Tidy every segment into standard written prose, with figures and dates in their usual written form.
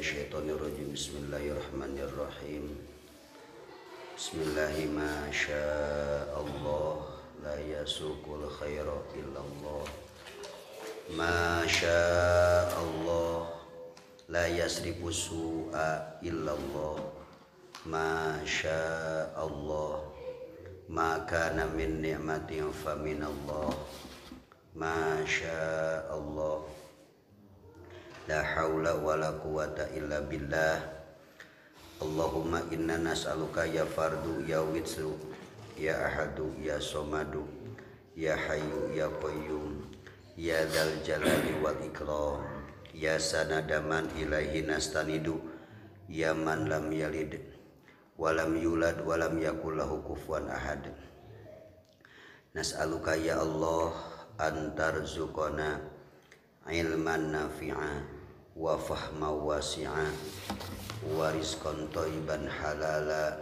minasyaitonirrajim. Bismillahirrahmanirrahim. Bismillahi ma sya'allah la yasuqul khaira illallah. Ma sya'allah la yasrifu su'a illallah. Ma sya'allah ma kana min ni'matin fa minallah. Ma sya'allah la haula wala quwata illa billah. Allahumma inna nas'aluka ya fardu ya witsu ya ahadu ya somadu ya hayyu ya qayyum ya dzal jalali wal ikram ya sanadaman ilaihi nastanidu ya man lam yalid walam yulad walam yakul lahu kufuwan ahad. Nas'aluka ya Allah antarzuqana ilman nafi'a wa fahma wasi'a wa rizqan thayyiban halala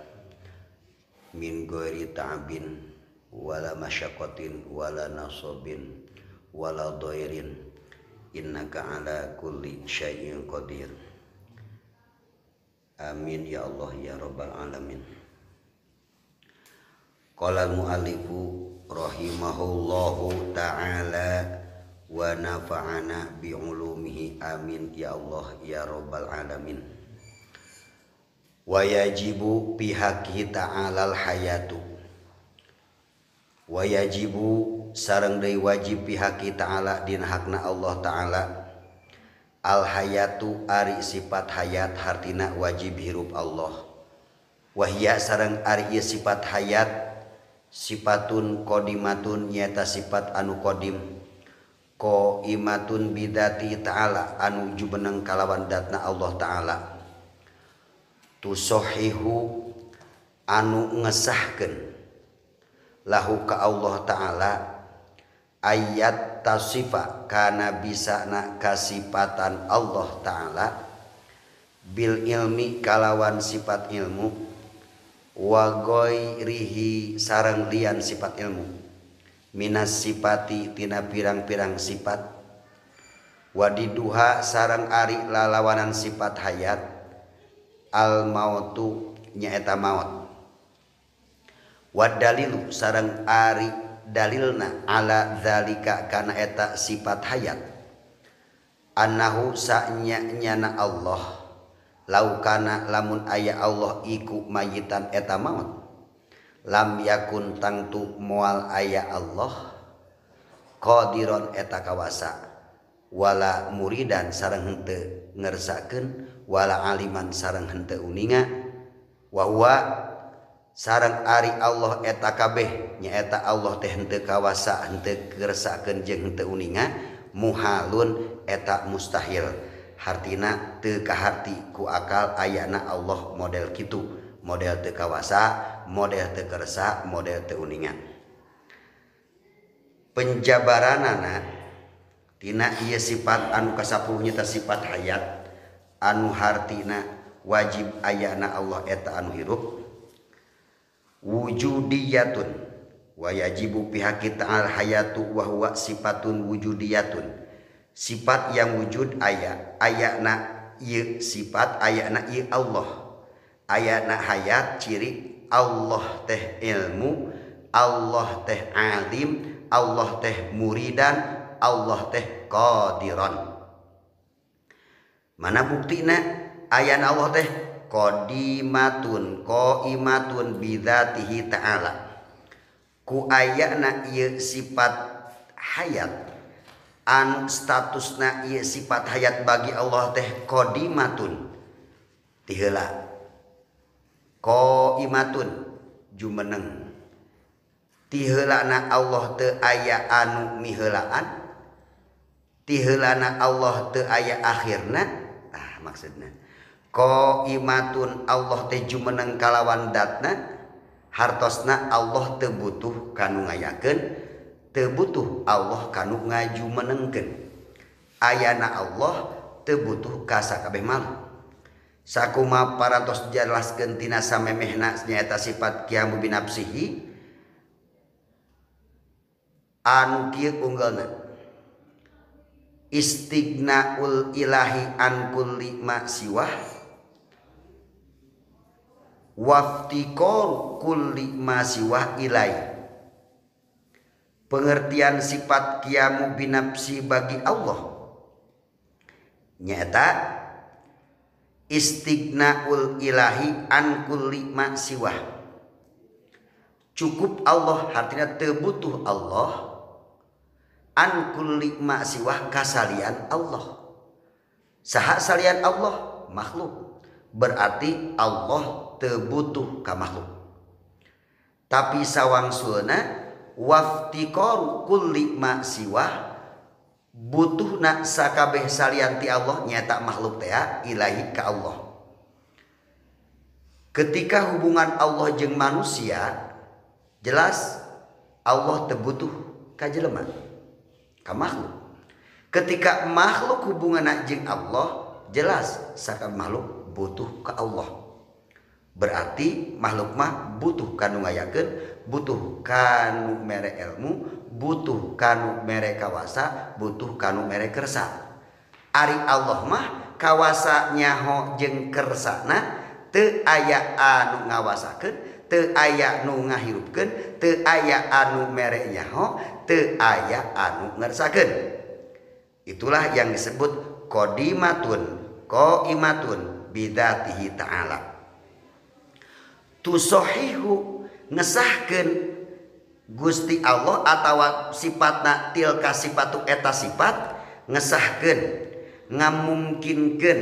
min ghairi ta'bin wala masyaqqatin wala nasabin wala dhairin innaka ala kulli syai'in qadir. Amin ya Allah ya rabbal alamin. Qala al-muallifu rahimahullahu ta'ala wa nafa'ana bi ulumihi amin ya Allah ya rabbal alamin. Wa yajibu bihaqi ta'alal hayatu. Wa yajibu sareng deui wajib bihaqi ta'ala dina hakna Allah ta'ala al hayatu ari sifat hayat hartina wajib hirup Allah. Wahia sareng ari ieu sifat hayat sifatun qodimatun nyata sifat anu qadim qaimatun bidati ta'ala anu jumeneng kalawan datna Allah ta'ala. Tusohihu anu ngesahkeun lahu ka Allah ta'ala ayat tasifa kana bisana kasifatan Allah ta'ala bil ilmi kalawan sifat ilmu wa ghairihi sareng lian sifat ilmu minas sifati tina pirang-pirang sifat wadiduha sareng ari lalawanan sifat hayat al mautu nyaeta maut wad dalilu sareng ari dalilna ala zalika kana eta sifat hayat annahu sa'nya-nyana Allah laukana lamun aya Allah iku mayitan eta maut lam yakun tangtu moal aya Allah qadiron eta kawasa wala muridan sareng henteu ngersakeun wala aliman sareng henteu uninga wa huwa sareng ari Allah eta kabeh nyaeta Allah teh henteu kawasa henteu ngersakeun jeung henteu uninga muhalun eta mustahil hartina teu kaharti ku akal ayana Allah model kitu model teu kawasa model teu kersa model teu uninga. Penjabaranana tina ieu sifat anu kasapuluh nyata sifat hayat anu hartina wajib ayana Allah eta anu hirup wujudiyatun wa yajibu bihaqi ta'al hayatu wa huwa sifatun wujudiyatun sifat yang wujud ayana ieu sifat ayana ieu Allah ayana hayat ciri Allah teh ilmu Allah teh alim Allah teh muridan Allah teh qadiran. Mana buktina ayana Allah teh qadimatun qaimatun bidzatihi ta'ala ku ayana ieu sifat hayat anu statusna ieu sifat hayat bagi Allah teh qadimatun ti heula qaimatun jumeneng ti heulana Allah teu aya anu miheulaan ti heulana Allah teu aya akhirna maksudna qaimatun Allah teh jumeneng kalawan datna hartosna Allah teu butuh kanu ngayakeun teu butuh Allah kanu ngajumenengkeun ayana Allah teu butuh ka sakabeh makhluk sakuma parantos jelaskeun tina samemehna nyaeta sifat qiyamu binafsihi anu kieu unggalna istignaul ilahi an kulli ma siwah waftiqor kulli ma siwah ilai. Pengertian sifat qiyamu binafsi bagi Allah nyata istignaul ilahi an kulli ma siwah, cukup Allah artinya teu butuh Allah, an kulli ma siwah kasalian Allah. Saha salian Allah? Makhluk. Berarti Allah teu butuh ka makhluk. Tapi sawangsulna waftiqaru kulli ma siwah, butuhna sakabeh salian ti Allah nyata makhluk teh ilahi ka Allah. Ketika hubungan Allah jeung manusia jelas Allah teu butuh ka jelema, ka makhluk. Ketika makhluk hubunganna jeung Allah jelas sakabeh makhluk butuh ka Allah. Berarti makhluk mah butuh kanu ngayakeun, butuh kanu mere ilmu, butuh kanu mere kawasa, butuh kanu mere kersa. Ari Allah mah kawasa nyaho jeung kersana teu aya anu ngawasakeun, teu aya nu ngahirupkeun, teu aya anu mere nyaho, teu aya anu ngersakeun. Itulah yang disebut qadimatun qaimatun bidzatihi ta'ala. Tusohihu ngesahkeun Gusti Allah atawa sifatna tilka sifatu eta sifat ngesahkeun, ngamungkinkeun,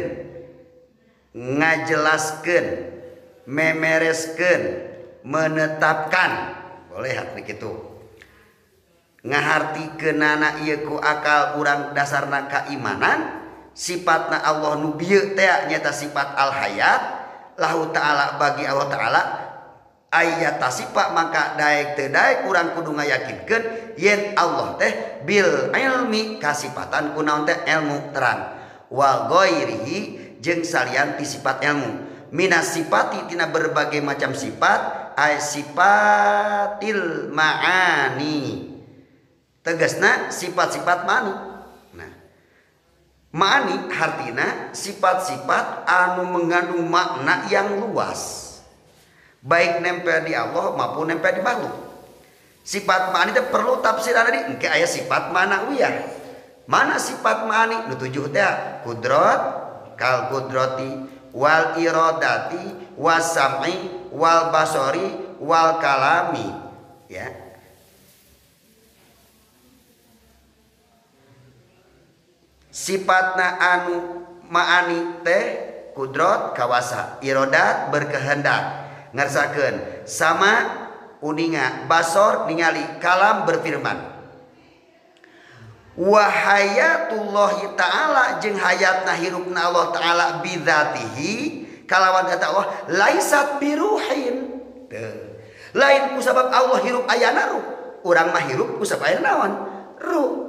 ngajelaskeun, memereskeun, menetapkan. Boleh hati kitu. Ngahartikeunana ieu ku akal urang dasarna kaimanan, sifatna Allah nu bieu teh nyata sifat al hayat. Lahu ta'ala bagi Allah ta'ala ayat tasifat maka daek teu daek urang kudu ngayakinkeun yen Allah teh bil ilmi kasifatan kunaon teh ilmu terang wa ghairihi jeung salian ti sifat ilmu minas sifati tina berbagai macam sifat ay sifatil ma'ani tegasna sifat-sifat ma'ani. Ma'ani artina sifat-sifat anu mengandung makna yang luas, baik nempel di Allah maupun nempel di makhluk. Sifat ma'ani itu perlu tafsiran tadi engke aya sifat ma'nawiyah. Mana sifat ma'ani nu tujuh teh kudrat kal kudrati wal iradati was sam'i wal basori wal kalami ya. Sifatna anu ma'ani teh kudrat kawasa, irodat berkehendak ngarsakeun, sama uninga, basor ningali, kalam berfirman. Wa hayatullahi ta'ala jeung hayatna hirupna Allah ta'ala bidzatihi kalawan kata Allah laisat biruhin. Lain ku sabab Allah hirup ayana ruh, urang mah hirup ku sabab aya naon? Ruh.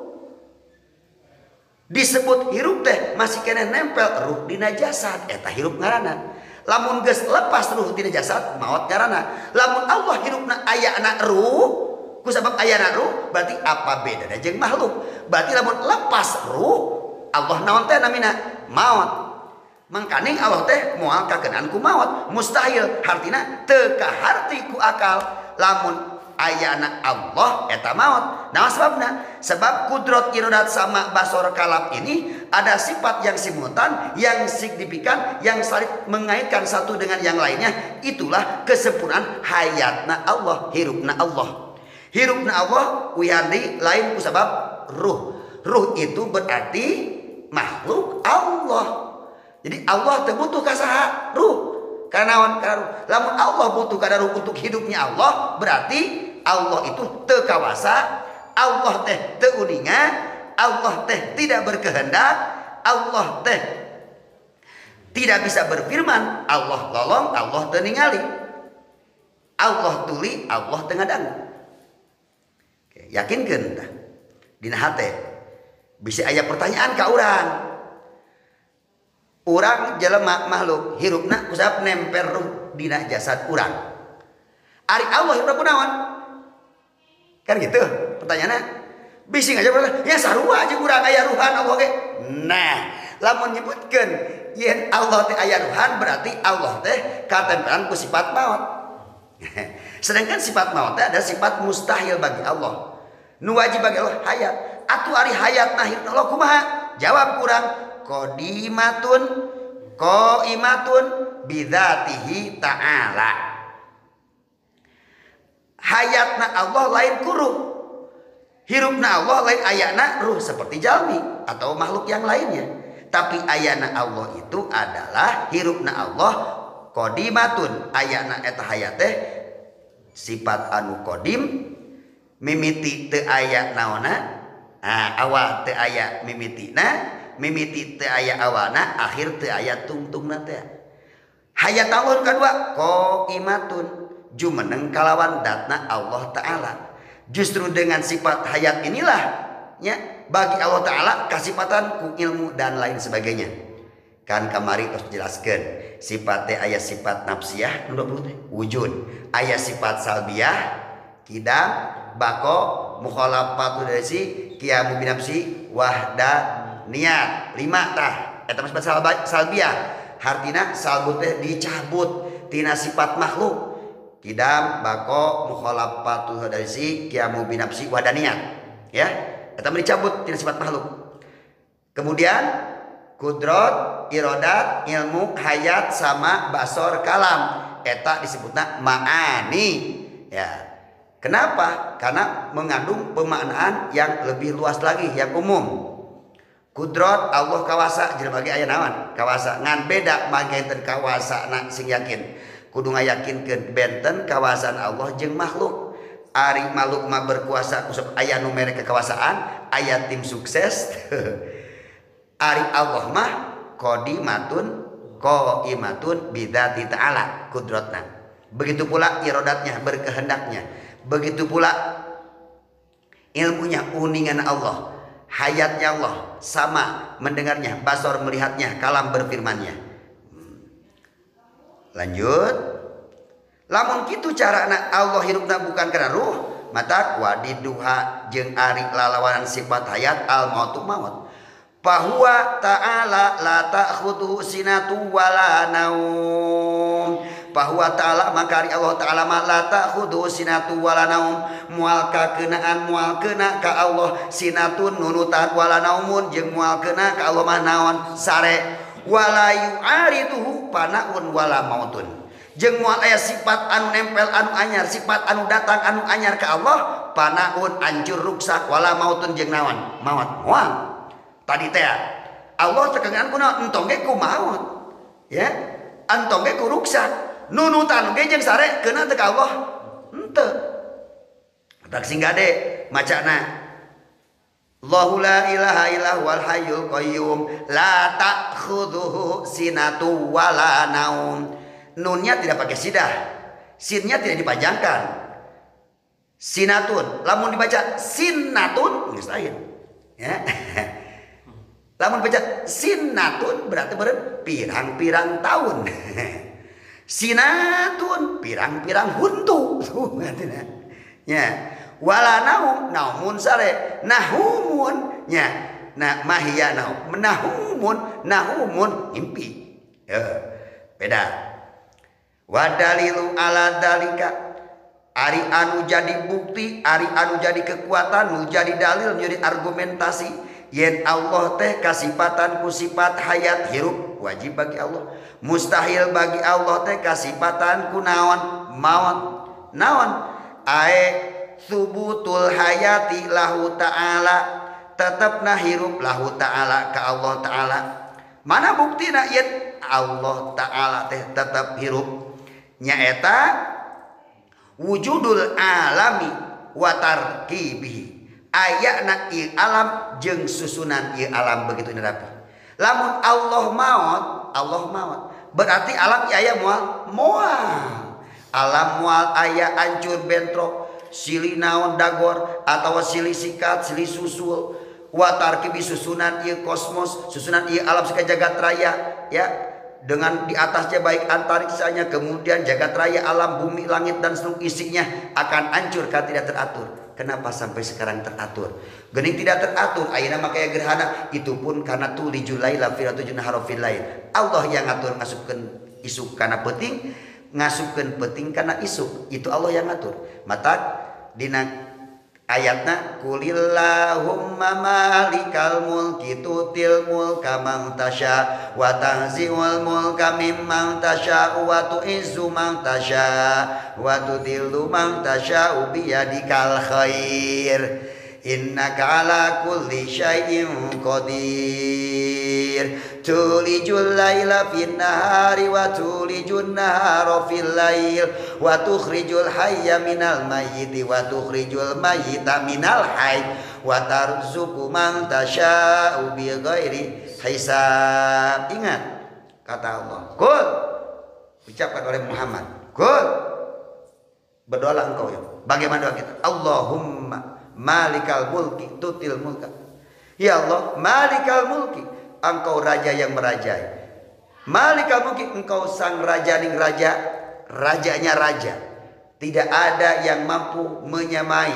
Disebut hirup teh masih kena nempel ruh dina jasad eta hirup ngaranna. Lamun geus lepas ruh dina jasad maot ngaranna. Lamun Allah hirupna ayana ruh kusabab ayana ruh berarti apa bedana jeung makhluk? Berarti lamun lepas ruh Allah naon teh namina maot. Mangkaning Allah teh moal kakenaan ku maot mustahil hartina teu kaharti ku akal. Lamun ayana Allah eta maut. Nah sebabna sebab kudrat iradat sama basor kalam ini ada sifat yang simultan, yang signifikan, yang saling mengaitkan satu dengan yang lainnya. Itulah kesempurnaan hayatna Allah, hirupna Allah. Hirupna Allah wihandi lain kusabab ruh. Ruh itu berarti makhluk Allah. Jadi Allah teu butuh ka saha? Ruh. Karena lamun Allah butuh kana ruh untuk hidupnya Allah, berarti Allah itu teu kawasa, Allah teh teu uninga, Allah teh tidak berkehendak, Allah teh tidak bisa berfirman, Allah lolong, Allah teu ningali. Allah tuli, Allah teu ngadangu. Yakinkeun tah dina hate. Bisa aya pertanyaan ka urang. Urang jelema makhluk hirupna kusabab nempel ruh dina jasad urang. Ari Allah hirupna kunaon? Kan gitu pertanyaannya. Bising aja berarti ya sarua aja kurang aya ruhan Allah ge. Nah, lamun nyebutkeun yen Allah teh aya ruhan berarti Allah teh katempelan ku sifat maut. Sedangkan sifat maut teh ada sifat mustahil bagi Allah. Nu wajib bagi Allah hayat. Atuh ari hayat nahir Allah kumaha? Jawab kurang qadimatun qaimatun bidzatihi ta'ala. Hayatna Allah lain kuruh, hirupna Allah lain ayana ruh seperti jalmi atau makhluk yang lainnya. Tapi ayana Allah itu adalah hirupna Allah qadimatun, ayana eta hayat teh sifat anu qadim, mimiti teu aya naonna, awal teu aya mimitina, mimiti teu aya awana, akhir teu aya tungtungna teh. Hayat Allah kedua qaimatun, jumeneng kalawan datna Allah Ta'ala. Justru dengan sifat hayat inilah ya, bagi Allah Ta'ala kasifatan ku ilmu dan lain sebagainya. Kan kamari terus jelaskan sifatnya ayat sifat nafsiyah 20 wujud, ayat sifat salbiyah kidam bako mukhalafatu dari si qiyamu binafsi wahda niat 5 tah eta sifat salbiyah artina salbut teh dicabut tina sifat makhluk. Kidam bako mukhalafatu dari si qiyamu binafsi wadaniyat ya, eta dicabut tina sifat makhluk. Kemudian kudrat, iradat, ilmu, hayat sama basor kalam eta disebutna ma'ani ya. Kenapa? Karena mengandung pemaknaan yang lebih luas lagi, yang umum. Kudrat Allah kawasa jelema ge aya naon? Kawasa ngan beda magenten kawasana sing yakin. Kudu ngayakinkeun benten kawasan Allah jeung makhluk. Ari makhluk mah berkuasa kusep aya nu mere kekuasaan, aya tim sukses. Ari Allah mah qadimatun qaimatun bidzati ta'ala kudratna. Begitu pula iradatnya, berkehendaknya. Begitu pula ilmunya, uningan Allah. Hayatnya Allah sama mendengarnya, basor melihatnya, kalam berfirmannya. Lanjut. Lamun kitu carana Allah hirupna bukan karena ruh, mata wadiduha jeung ari lalawanan sifat hayat al mautu maut. Bahwa ta'ala la ta'khudhu sinatu wala naum. Bahwa ta'ala maka ari Allah ta'ala ma la ta'khudhu sinatu wala naum. Moal kakeunaan moal keuna ka Allah sinatun nunutan wala naumun jeung moal keuna ka Allah mah naon sare wala yu'ariduhu panaun wala mautun. Jeung moal aya sifat anu nempel anu anyar, sifat anu datang anu anyar ka Allah panaun hancur ruksak wala mautun jeung naon maut moal. Tadi teh Allah tekengan kunaon entong ge ku maut ya, entong ge ku ruksak, nunutan ge jeung sare keuna teh ka Allah henteu. Tak singgade macana Allahu la ilaha illa huwal hayyul qayyum la ta'khudhuhu sinatu wala naum. Nunnya tidak pakai sidah, sinnya tidak dipanjangkan. Sinatun, lamun dibaca sinatun geus lain ya. Lamun baca sinatun berarti pirang-pirang tahun. Sinatun pirang-pirang huntu. Ya. Wala naum naumun sare nahumun nya. Nah mahiya naum nahumun impi. Ya, beda. Wa dalilu ala dalika ari anu jadi bukti, ari anu jadi kekuatan, nu jadi dalil, jadi argumentasi yen Allah teh kasifatan ku sifat hayat hirup wajib bagi Allah, mustahil bagi Allah teh kasifatan ku naon maut naon ae subutul hayati lahu ta'ala tetepna hirup lahu ta'ala ka Allah ta'ala. Mana buktina yen Allah ta'ala teh tetep hirup nyaeta wujudul alami wa tarkibihi. Ayana ieu alam jeung susunan ieu alam begitu nerapi. Lamun Allah maut berarti alam aya moal. Alam moal aya hancur bentrok, silih naon dagor atawa silih sikat, silih susul. Wa tarkibi susunan ieu kosmos, susunan ieu alam saka jagat raya ya. dengan di atasnya baik antariksanya, kemudian jagat raya, alam, bumi, langit dan seluruh isinya akan hancur kalau tidak teratur. Kenapa sampai sekarang teratur? Gening tidak teratur, ayeuna makanya gerhana itu pun karena tulijul laila fi nahar fil lail. Allah yang ngatur ngasupkeun isuk kana peuting, ngasupkeun peuting kana isuk. Itu Allah yang ngatur. Mata dina ayatna kulillahumma malikal mulki tutil mulka man tasya wa tanzi'ul mulka mimman tasya wa tu'izzu man tasya wa tudillu man tasya biyadikal khair innaka ala kulli syai'in qadir tulijul laila fin nahari wa tulijun nahara fil lail wa tukhrijul hayya minal mayyiti wa tukhrijul mayyita minal hayy wa tarzuqu man tasya'u bighairi hisab. Ingat kata Allah, qul, ucapkan oleh Muhammad, qul, berdoalah engkau ya. Bagaimana doa kita? Allahumma malikal mulki tutil mulka. Ya Allah, malikal mulki, engkau raja yang merajai. Malikal mulki, engkau sang raja ning raja, rajanya raja. Tidak ada yang mampu menyamai,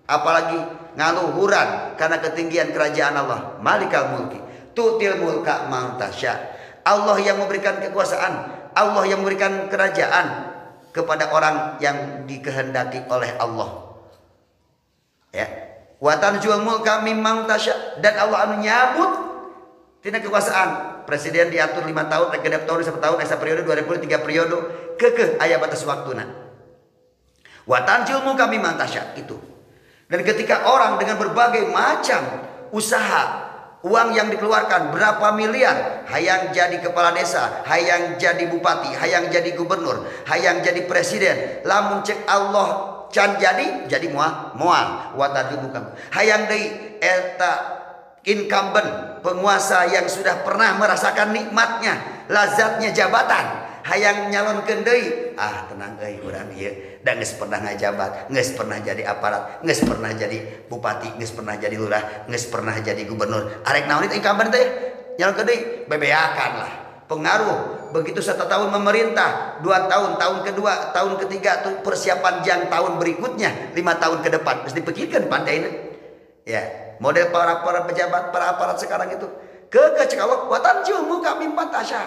apalagi ngaluhuran karena ketinggian kerajaan Allah. Malikal mulki tutil mulka man tasya. Allah yang memberikan kekuasaan, Allah yang memberikan kerajaan kepada orang yang dikehendaki oleh Allah. Ya, wa tanzul mulka mimman tasya, dan Allah anu nyabut tina kekuasaan. Presiden diatur 5 tahun, genep tahun 1 tahun, asa periode 2003 periode, kekeh aya batas waktuna. Wa tanzul mulka mimman tasya itu. Dan ketika orang dengan berbagai macam usaha, uang yang dikeluarkan berapa miliar, hayang jadi kepala desa, hayang jadi bupati, hayang jadi gubernur, hayang jadi presiden, lamun cek Allah can jadi moal watadumukan hayang deui eta incumbent penguasa yang sudah pernah merasakan nikmatnya lazatnya jabatan hayang nyalonkeun deui tenang euy urang ieu da geus pernah ngajabat, geus pernah jadi aparat, geus pernah jadi bupati, geus pernah jadi lurah, geus pernah jadi gubernur, arek naon itu incumbent teh nyalonkeun deui bebeakan lah pengaruh. Begitu 1 tahun memerintah, 2 tahun, tahun kedua, tahun ketiga tuh persiapan jang tahun berikutnya, 5 tahun ke depan mesti dipikirkan pandainya. Ya, model para pejabat, para aparat sekarang itu kecek Allah watanjul muka mimpan tasya.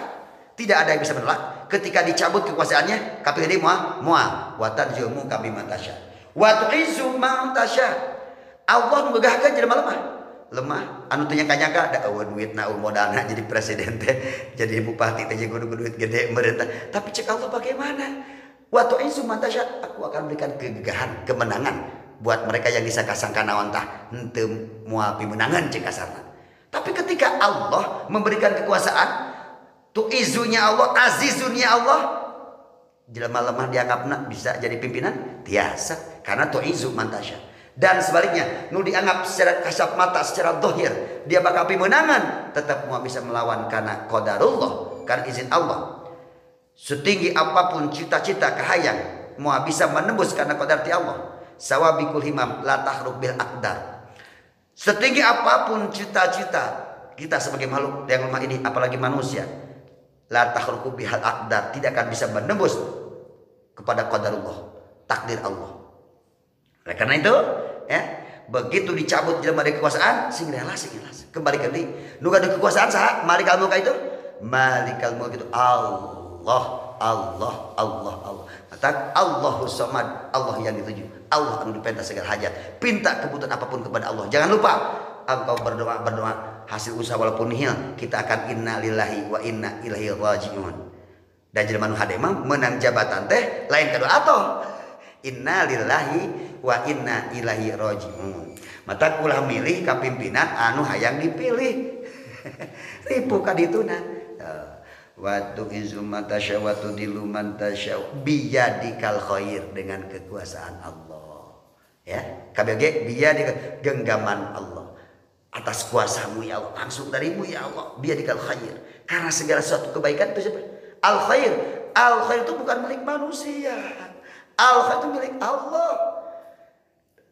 Tidak ada yang bisa menolak ketika dicabut kekuasaannya. Kapil ini mual watanjul muka mimpan tasya. Wa tu'izzu man tasya. Allah menggagahkan jelema lemah anu teu nyangka-nyangka da eueuh duitna modalna jadi presiden teh jadi bupati teh kudu duit gede merentah, tapi cek Allah bagaimana? Wa tu'izzu man tasya, aku akan berikan kegegahan, kemenangan buat mereka yang disangka-sangka naon tah henteu moal pimenangan cek kasarna. Tapi ketika Allah memberikan kekuasaan, tu'izunya Allah, azizunnya Allah, jelema lemah dianggapna bisa jadi pimpinan tiasa karena tu'izu man tasya. Dan sebaliknya, nu dianggap secara kasat mata, secara dohir, dia bakal pimenangan, tetap mau bisa melawan karena qadarullah, karena izin Allah. Setinggi apapun cita-cita kahayang, mau bisa menembus karena qadar ti Allah. Sawabikul himam la tahruk bil aqdar. Setinggi apapun cita-cita kita sebagai makhluk yang lemah ini, apalagi manusia, la tahruku bihal aqdar, tidak akan bisa menembus kepada qadarullah, takdir Allah. Oleh karena itu, ya, begitu dicabut jelema dari kekuasaan, sing rela kembali ke nu gaduh kekuasaan saha? Malikal mulk itu. Malikal mulk itu Allah. Maka Allahus Samad, Allah yang dituju, Allah yang dipinta segala hajat. Pinta kebutuhan apapun kepada Allah. Jangan lupa engkau berdoa hasil usaha walaupun nihil, kita akan inna lillahi wa inna ilaihi rajiun. Dan jelema nu hade mah menang jabatan teh lain kedua atoh. Inna lillahi wa inna ilaihi rajiun. Mata ulah milih kapimpinan anu hayang dipilih. Ripu ka dituna. Wa tu'izzu man tasya wa tudillu man tasya biyadikal khair, dengan kekuasaan Allah. Ya, kabeh biyadikal genggaman Allah. Atas kuasamu ya Allah, langsung darimu ya Allah, biyadikal khair. Karena segala sesuatu kebaikan itu siapa? Al khair. Al khair itu bukan milik manusia. Al khair itu milik Allah.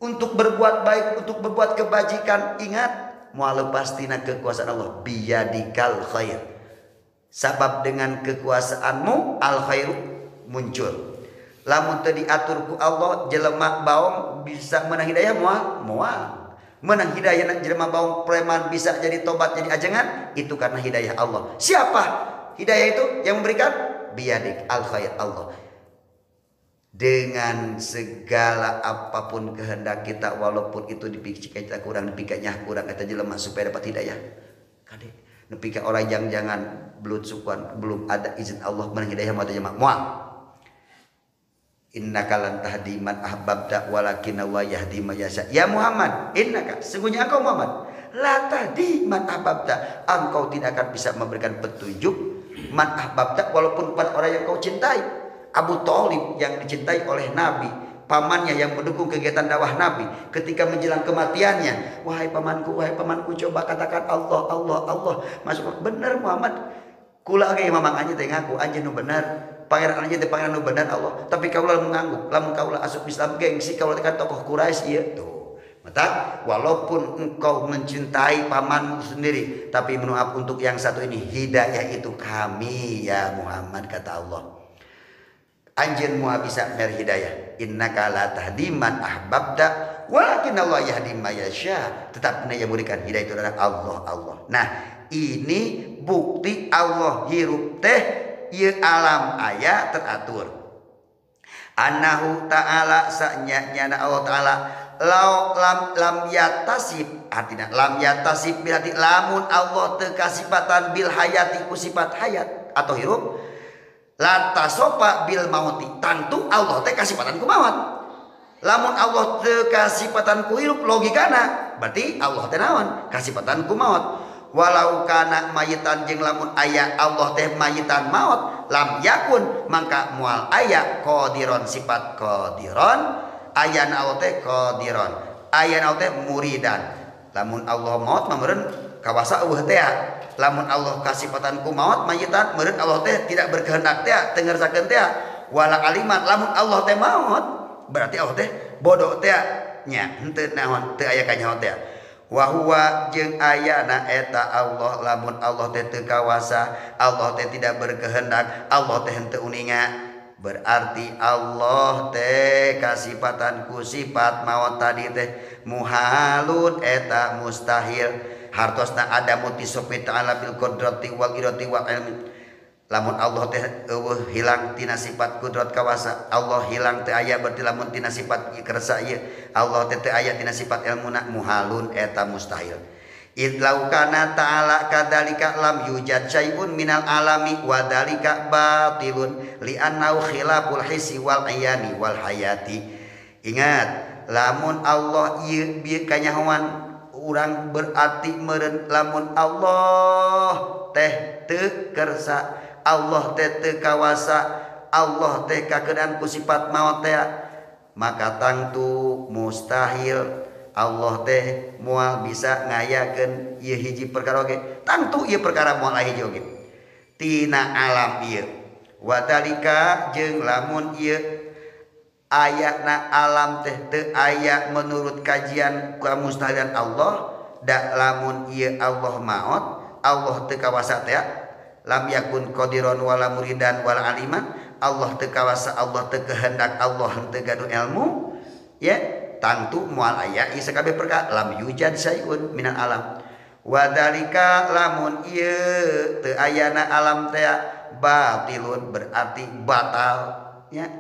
Untuk berbuat baik, untuk berbuat kebajikan, ingat, mual lepas tina kekuasaan Allah, biyadikal khair. sabab dengan kekuasaanmu al khairu muncul. Lamun teu diatur ku Allah jelema baong bisa menang hidayah moal menang hidayah jelema baong preman bisa jadi tobat jadi ajengan itu karena hidayah Allah. Siapa hidayah itu yang memberikan? Biyadik al khair Allah. Dengan segala apapun kehendak kita walaupun itu dipikir kita kurang dipikirnya kurang eta jelema supaya dapat hidayah. Kade nepi ka orang jangan belut sukuan belum ada izin Allah menang hidayah mah jelema moal. Innaka lan tahdi man ahbabta walakin Allah yahdi man yasha. Ya Muhammad, innaka sesungguhnya engkau Muhammad la tahdi man ahbabta, engkau tidak akan bisa memberikan petunjuk man ahbabta walaupun pada orang yang kau cintai. Abu Thalib yang dicintai oleh Nabi, pamannya yang mendukung kegiatan dakwah Nabi ketika menjelang kematiannya, wahai pamanku coba katakan Allah Allah Allah. Masuk benar Muhammad kula ge mamang anjeun teh ngaku anjeun nu benar. Pangeran anjeun teh pangeran nu bener Allah, tapi kaula mengangguk lamun kaula asup Islam gengsi kaula kan tokoh Quraisy ieu tuh. Mata walaupun engkau mencintai pamanmu sendiri, tapi maaf untuk yang satu ini hidayah itu kami ya Muhammad kata Allah. Anjeun moal bisa mer hidayah. Innaka la tahdi man ahbabta walakin Allah yahdi man yasha. Tetap yang memberikan hidayah itu adalah Allah. Nah, ini bukti Allah hirup teh ieu alam aya teratur. Annahu ta'ala sanyana Allah ta'ala lam yatasib artinya lam yatasib berarti lamun Allah teu kasifatan bil hayati ku sifat hayat atau hirup la tasopa bil mauti tentu Allah teh kasifatan ku maut. Lamun Allah teu kasifatan ku hirup logikana berarti Allah teh naon kasifatan ku maut. Walau kana mayitan jeung lamun aya Allah teh mayitan maut lam yakun mangka moal aya qadiron sifat qadiron ayana Allah teh qadiron ayana Allah teh muridan. Lamun Allah maut mah meureun kawasa eueuh teh lamun Allah kasifatan ku maut mayitan meureun Allah teh tidak berkehendak teh teu ngeursakeun teh wala alimat lamun Allah teh maut berarti Allah teh bodoh teh nya henteu naon teu aya kanyaho teh. Wa huwa jeung ayana eta Allah lamun Allah teh teu kawasa Allah teh tidak berkehendak Allah teh henteu uninga berarti Allah teh kasifatan ku sifat maut tadi teh muhalun eta mustahil hartosna ada mutisofit ta'ala bil qudrati wal irati wal ilmi. Lamun Allah teh eueuh hilang tina sifat kudrat kawasa Allah hilang teu aya berarti lamun tina sifat kersa ieu Allah teh teu aya tina sifat ilmuna muhalun eta mustahil. Idlau kana ta'ala kadzalika lam yujad syai'un minal alami wa dzalika batilun li annahu khilaful hissi wal ayani wal hayati. Ingat lamun Allah ieu bieu kanyahoan urang berarti meureun lamun Allah teh teu kersa Allah teh teu kawasa Allah teh kakeudaan ku sifat maot teh maka tangtu mustahil Allah teh moal bisa ngayakeun ieu hiji perkara oge tangtu ieu perkara moal hiji oge tina alam ieu wadalika jeung lamun ieu ayana alam teh teu aya menurut kajian kamustahilan Allah da lamun ieu Allah maot Allah teu kawasa teh lam yakun qadiron wala muridan wala aliman Allah teu kawasa Allah teu kehendak Allah teu gaduh ilmu ya tangtu moal aya ieu sakabeh perkara lam yujad syai'un minal alam wa dzalika lamun ieu teu ayana alam teh batilun berarti batal ya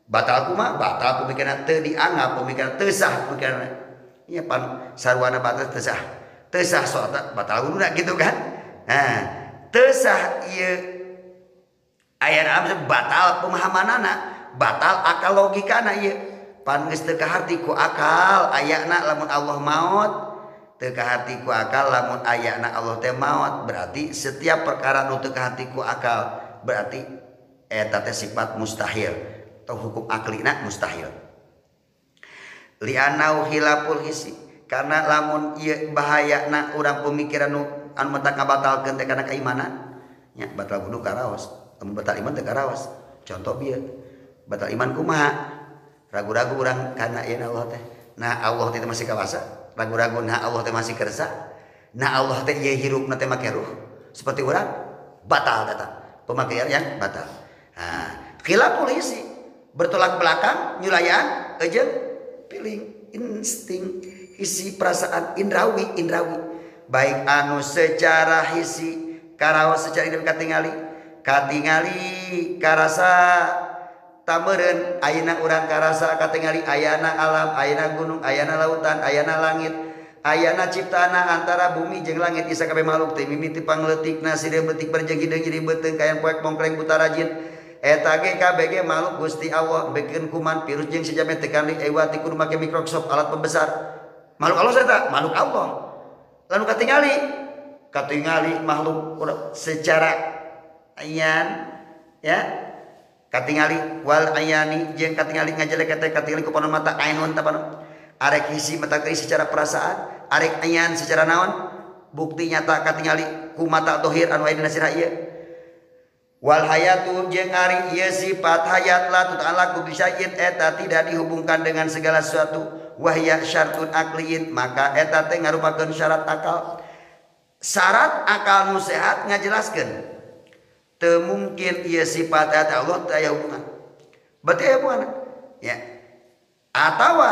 batal kumaha batal pemikiran teu dianggap pemikiran teu sah pemikiran nya pan sarwana batal teu sah soalna batal guna gitu kan. Nah teu sah ieu aya naon batal pemahamanana batal akal logikana ieu pan geus teu kaharti ku akal ayana lamun Allah maut teu kaharti ku akal lamun ayana Allah teh maut berarti setiap perkara nu teu kaharti ku akal berarti eta teh sifat mustahil atau hukum aklina mustahil. Li'anau hilaful hisi karena lamun ieu bahayana urang pemikiran nu anu mentak ngabatalkeun teh kana keimanan nya batal wudu karaos lamun batal iman teh karaos contoh bieu batal iman kumaha ragu-ragu urang kana ieu Allah teh nah Allah teh masih kawasa ragu-ragu nah Allah teh masih kersa nah Allah teh ieu hirupna teh make ruh seperti urang batal data pemakaian yang batal. Nah, khilaf polisi bertolak belakang nyulayan aja piling insting isi perasaan indrawi baik anu secara hisi karaos secara indra katingali karasa tameureun ayeuna urang karasa katingali ayana alam ayana gunung ayana lautan ayana langit ayana ciptana antara bumi jeung langit isa kabeh makhluk teh mimiti pangleutikna sideung leutik barjeng hideung jadi beuteung kayan poek mongkreng buta rajin eta ge kabeh makhluk Gusti Allah bekeun kuman virus jeung sejamet tekan li ewati kudu make Microsoft alat pembesar makhluk Allah eta makhluk Allah lalu katingali makhluk secara ayan ya katingali wal ayani jeung katingali ngajelek teh katingali ku panon mata ainun tapan arek hisi mata teh secara perasaan arek ayan secara naon bukti nyata katingali ku mata dohir anu aya dina sirah ieu wal hayatu jeung ari ieu sifat hayat la tuta'allaqu bi syai'in eta tidak dihubungkan dengan segala sesuatu wahya syartun aqliyin maka eta teh ngarupakeun syarat akal syarat akal nu sehat ngajelaskeun teu mungkin ieu sifat eta Allah teu aya hubungan berarti aya hubungan ya atawa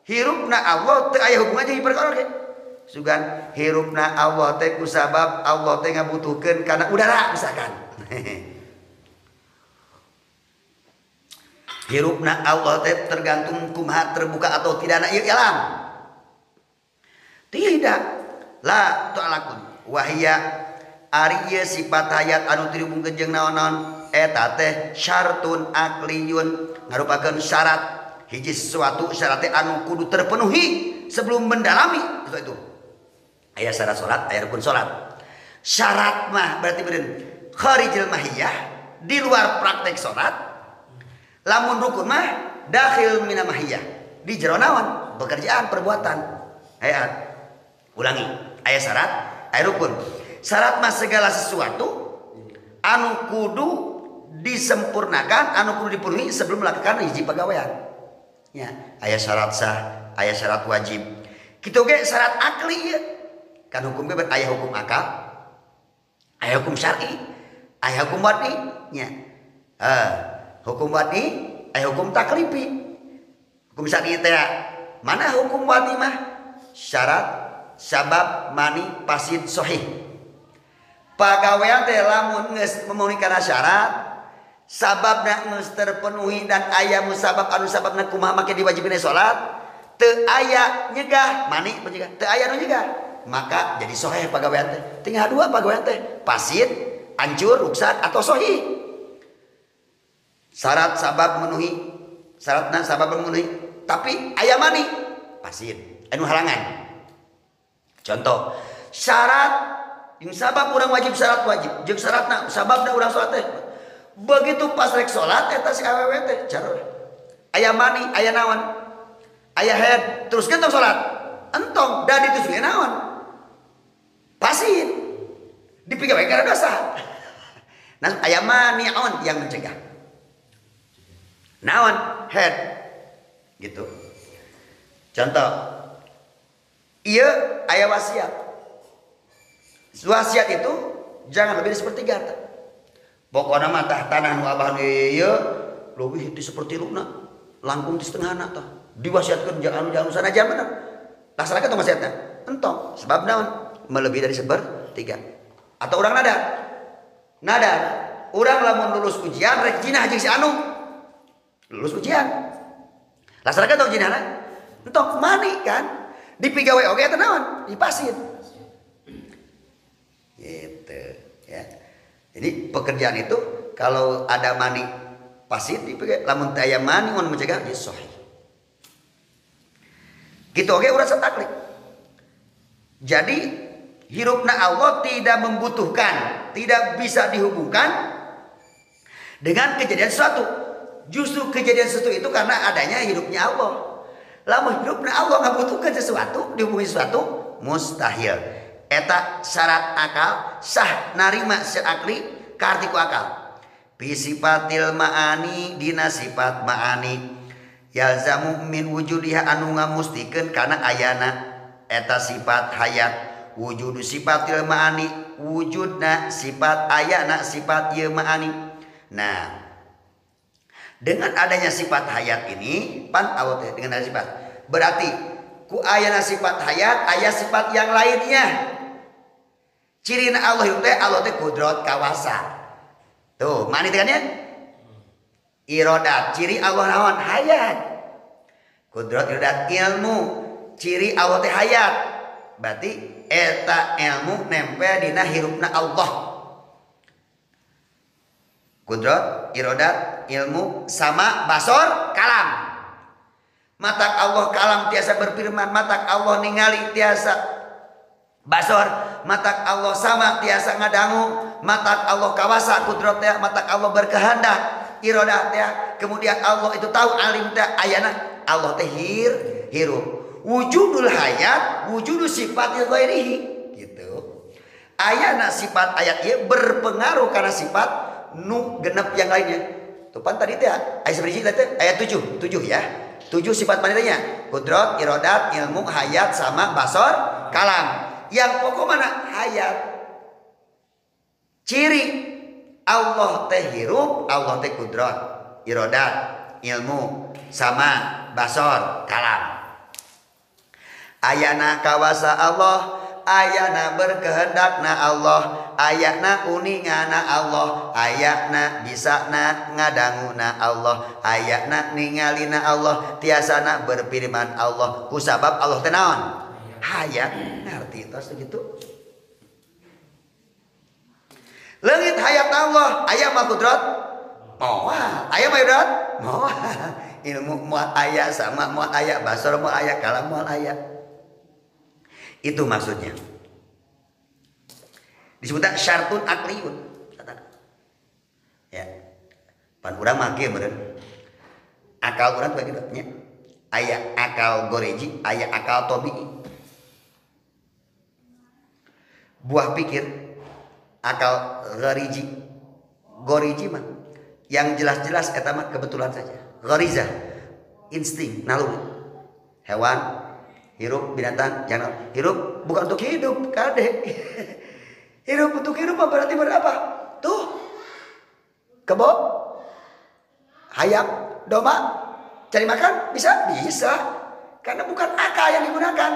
hirupna Allah teu aya hubungan jeung perkara ge sugan hirupna Allah teh kusabab Allah teh ngabutuhkeun kana udara misalkan hirupna Allah teh tergantung kumaha terbuka atau tidakna ieu alam tidak la ta'alakun wahia ari ieu sifat hayat anu dihubungkeun jeung naon-naon eta teh syartun aqliyun ngarupakeun syarat hiji sesuatu syarat teh anu kudu terpenuhi sebelum mendalami itu aya syarat salat aya rukun salat syarat mah berarti beureun kharijil mahiyah di luar praktek salat lamun rukun mah dakhil mina mahiyah di jero naon pekerjaan perbuatan aya ulangi aya syarat aya rukun syarat mah segala sesuatu anu kudu disempurnakan anu kudu dipenuhi sebelum melakukan hiji pagawean ya aya syarat sah aya syarat wajib kitu ge syarat akli ya kan hukum ge aya hukum akal aya hukum syar'i aya hukum wad'i nya hukum wad'i aya hukum taklifi hukum syar'i teh mana hukum wad'i mah syarat sabab mani pasid sahih pagawean teh lamun geus memenuhi kana syarat sababna geus terpenuhi dan aya musabab anu sababna kumaha make diwajibkeun salat teu aya nyegah mani penyegah teu aya nu nyegah maka jadi sahih pagawean teh tinggal dua pagawean teh pasid hancur ruksat atau sahih syarat sabab memenuhi syaratna sabab memenuhi tapi aya mani pasid anu halangan contoh syarat yang sabab urang wajib syarat wajib jeung syaratna sababna urang salat teh begitu pas rek salat eta si awewe teh cara aya mani aya naon aya head teruskeun tong salat entong da dituskeun naon pasid dipikeun kana dosa nah aya mani naon yang mencegah naon head gitu contoh ieu aya wasiat wasiat itu jangan lebih dari sepertiga harta pokokna mah tah tanah nu abah ieu leuwih ti sepertiluna langkung ti setengahna tah diwasiatkeun jangan sanajan bener laksanakeun tong wasiatna entong sebab naon melebihi dari sepertiga atau urang nadar urang lamun lulus ujian rek jinah jeung si anu lulus ujian laksanakeun tong jinahna entong mani kan dipigawe oge eta naon dipasid gitu ya jadi pekerjaan itu kalau ada mani pasid dipigawe lamun teu aya mani mun mencegah ya sahih gitu oge urang sataklif jadi hirupna Allah tidak membutuhkan tidak bisa dihubungkan dengan kejadian sesuatu justru kejadian sesuatu itu karena adanya hidupnya Allah lamun hidupna Allah ngabutuhkeun sesuatu dihubungi sesuatu mustahil eta syarat akal sah narima secara akli kartiku akal bi sifatil ma'ani dina sifat ma'ani yalzamu min wujudiha anu ngamustikeun kana ayana eta sifat hayat wujudu sifatil ma'ani wujudna sifat ayana sifat ieu ma'ani. Nah, dengan adanya sifat hayat ini pan Allah dengan ada sifat berarti ku ayana sifat hayat aya sifat yang lainnya. Cirina Allah itu Allah teh kudrat kawasa. Tuh, mani teh kan ya? Irodat, ciri Allah naon? Hayat. Kudrat irodat ilmu, ciri Allah teh hayat. Berarti eta ilmu nempel dina hirupna Allah. Kudrat, irodat, ilmu sama basor, kalam. Matak Allah kalam tiasa berfirman, matak Allah ningali tiasa basor, matak Allah sama tiasa ngadangu, matak Allah kawasa kudrat teh, matak Allah berkehendak, irodah teh, kemudian Allah itu tahu alim teh ayana Allah teh hirup. Wujudul hayat, wujudul sifat ghairihi gitu. Ayana sifat ayat ieu berpengaruh karena sifat nu genep yang lainnya. Tuh pan tadi teh ayat seberiji teh ayat 7 ya. 7 sifat manehnya kudrat, irodat, ilmu, hayat sama basor, kalam. Yang pokok mana? Hayat. Ciri Allah teh hirup, Allah teh kudrat, irodat, ilmu, sama basor, kalam. Ayana kawasa Allah, ayana berkehendakna Allah, ayana uningana Allah, ayana bisana ngadanguna Allah, ayana ningalina Allah, tiasana berfirman Allah. Kusabab Allah teh naon? Hayat. Ngerti tos gitu. Leungit hayat Allah, aya mah kudrat moal, aya mah kudrat moal. Ilmu moal aya sama moal aya, basar moal aya, kalam moal aya. Itu maksudnya. Disebutnya syartun akliyun. Ya. Pan urang mah kieu meureun. Akal urang bagi nya. Aya akal goreji, aya akal tabii. Buah pikir akal ghariji. Goriji mah yang jelas-jelas eta mah kebetulan saja. Ghariza, insting, naluri. Hewan, hirup, binatang, jangan hirup bukan untuk hidup, kade. Hirup untuk hidup berarti berapa? Tuh, kebo, hayam, domba, cari makan bisa, karena bukan akal yang digunakan.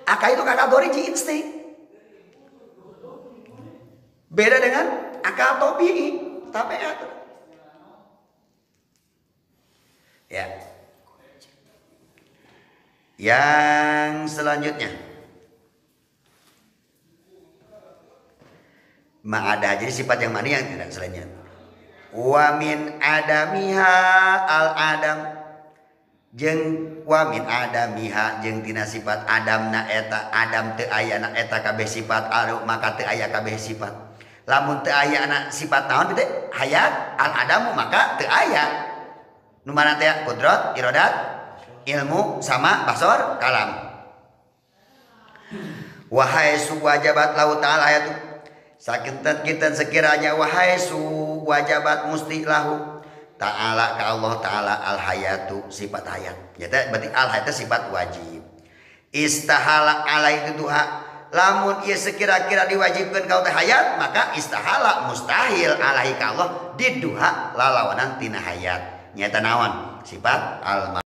Akal itu kategori insting. Beda dengan akal tabii, tabiat. Ya. Yang selanjutnya ma'ada, jadi sifat yang mana yang tidak selainnya. Wa min adamiha al adam, jeung wa min adamiha jeung tina sifat adamna eta adam teu ayana eta kabeh sifat alu maka teu aya kabeh sifat. Lamun teu aya ana sifat naon teh hayat al adamu maka teu aya. Nu mana teh kudrat, iradat, ilmu sama basor, kalam. Wahai su wajabat lahu ta'ala ayatu sakintan sekiranya wahai su wajabat musti lahu ta'ala ka Allah ta'ala al hayatu sifat hayat. Jadi berarti al hayat sifat wajib. Istahala alaihi duha, lamun ieu sekira-kira diwajibkeun ka teh hayat maka istahala mustahil alaihi ka Allah diduha lalawanan tina hayat. Nyata naon? Sifat al